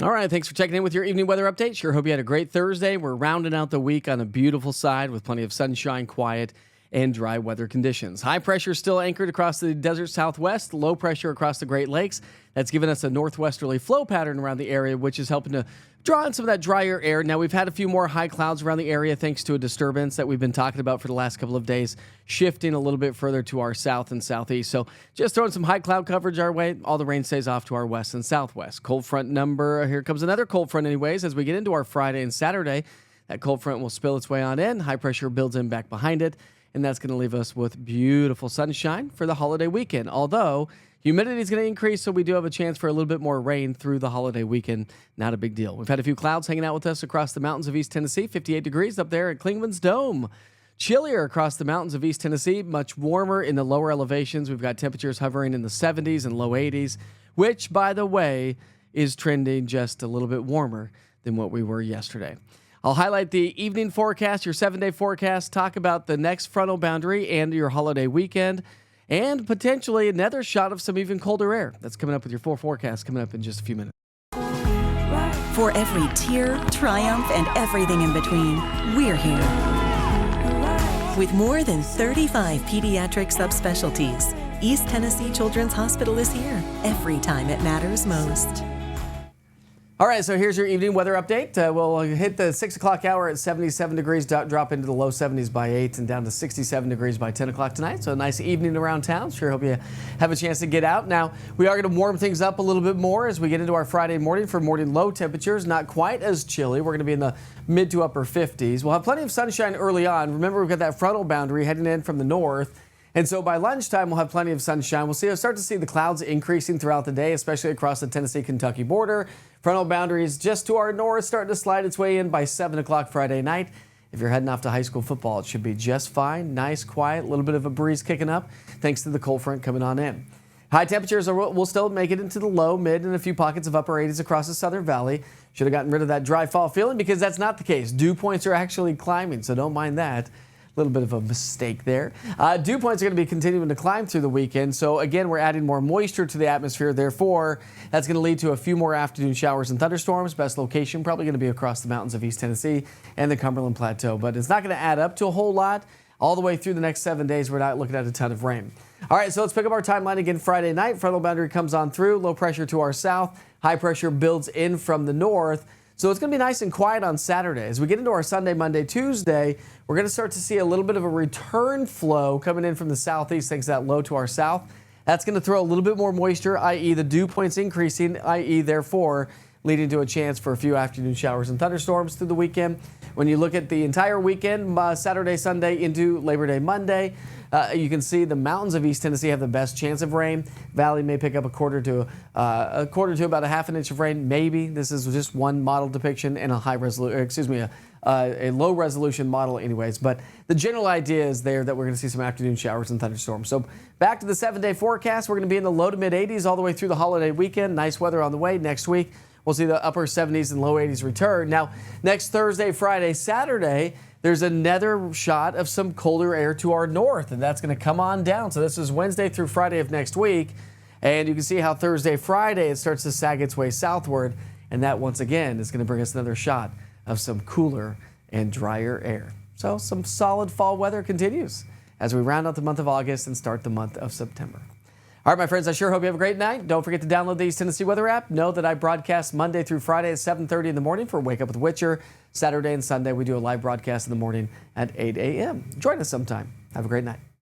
All right, thanks for checking in with your evening weather update. Sure hope you had a great Thursday. We're rounding out the week on a beautiful side with plenty of sunshine, quiet, and dry weather conditions. High pressure still anchored across the desert southwest, low pressure across the Great Lakes. That's given us a northwesterly flow pattern around the area, which is helping to draw in some of that drier air. Now, we've had a few more high clouds around the area thanks to a disturbance that we've been talking about for the last couple of days, shifting a little bit further to our south and southeast. So just throwing some high cloud coverage our way. All the rain stays off to our west and southwest. Cold front number, here comes another cold front anyways. As we get into our Friday and Saturday, that cold front will spill its way on in. High pressure builds in back behind it, and that's going to leave us with beautiful sunshine for the holiday weekend. Although humidity is going to increase, so we do have a chance for a little bit more rain through the holiday weekend. Not a big deal. We've had a few clouds hanging out with us across the mountains of East Tennessee. 58 degrees up there at Klingman's Dome. Chillier across the mountains of East Tennessee. Much warmer in the lower elevations. We've got temperatures hovering in the 70s and low 80s, which, by the way, is trending just a little bit warmer than what we were yesterday. I'll highlight the evening forecast, your 7-day forecast, talk about the next frontal boundary and your holiday weekend, and potentially another shot of some even colder air. That's coming up with your full forecast coming up in just a few minutes. For every tear, triumph, and everything in between, we're here. With more than 35 pediatric subspecialties, East Tennessee Children's Hospital is here every time it matters most. All right, so here's your evening weather update. We'll hit the 6 o'clock hour at 77 degrees, drop into the low 70s by 8 and down to 67 degrees by 10 o'clock tonight. So a nice evening around town. Sure hope you have a chance to get out. Now, we are going to warm things up a little bit more as we get into our Friday morning for morning low temperatures. Not quite as chilly. We're going to be in the mid to upper 50s. We'll have plenty of sunshine early on. Remember, we've got that frontal boundary heading in from the north. And so by lunchtime, we'll have plenty of sunshine. We'll start to see the clouds increasing throughout the day, especially across the Tennessee-Kentucky border. Frontal boundaries just to our north starting to slide its way in by 7 o'clock Friday night. If you're heading off to high school football, it should be just fine. Nice, quiet, a little bit of a breeze kicking up thanks to the cold front coming on in. High temperatures will still make it into the low, mid, and a few pockets of upper 80s across the Southern Valley. Should have gotten rid of that dry fall feeling because that's not the case. Dew points are actually climbing, so don't mind that. A little bit of a mistake there. Dew points are going to be continuing to climb through the weekend. So again, we're adding more moisture to the atmosphere. Therefore, that's going to lead to a few more afternoon showers and thunderstorms. Best location probably going to be across the mountains of East Tennessee and the Cumberland Plateau. But it's not going to add up to a whole lot. All the way through the next 7 days, we're not looking at a ton of rain. All right, so let's pick up our timeline again Friday night. Frontal boundary comes on through. Low pressure to our south. High pressure builds in from the north. So it's going to be nice and quiet on Saturday. As we get into our Sunday, Monday, Tuesday, we're going to start to see a little bit of a return flow coming in from the southeast thanks to that low to our south. That's going to throw a little bit more moisture, i.e. the dew points increasing, i.e. therefore leading to a chance for a few afternoon showers and thunderstorms through the weekend. When you look at the entire weekend, Saturday, Sunday into Labor Day, Monday, you can see the mountains of East Tennessee have the best chance of rain. Valley may pick up a quarter to about a half an inch of rain, maybe. This is just one model depiction and a low resolution model anyways. But the general idea is there that we're going to see some afternoon showers and thunderstorms. So back to the 7-day forecast. We're going to be in the low to mid 80s all the way through the holiday weekend. Nice weather on the way. Next week, we'll see the upper 70s and low 80s return. Now, next Thursday, Friday, Saturday, there's another shot of some colder air to our north, and that's going to come on down. So this is Wednesday through Friday of next week. And you can see how Thursday, Friday, it starts to sag its way southward. And that, once again, is going to bring us another shot of some cooler and drier air. So some solid fall weather continues as we round out the month of August and start the month of September. All right, my friends, I sure hope you have a great night. Don't forget to download the East Tennessee Weather app. Know that I broadcast Monday through Friday at 7:30 in the morning for Wake Up with Witcher. Saturday and Sunday, we do a live broadcast in the morning at 8 a.m. Join us sometime. Have a great night.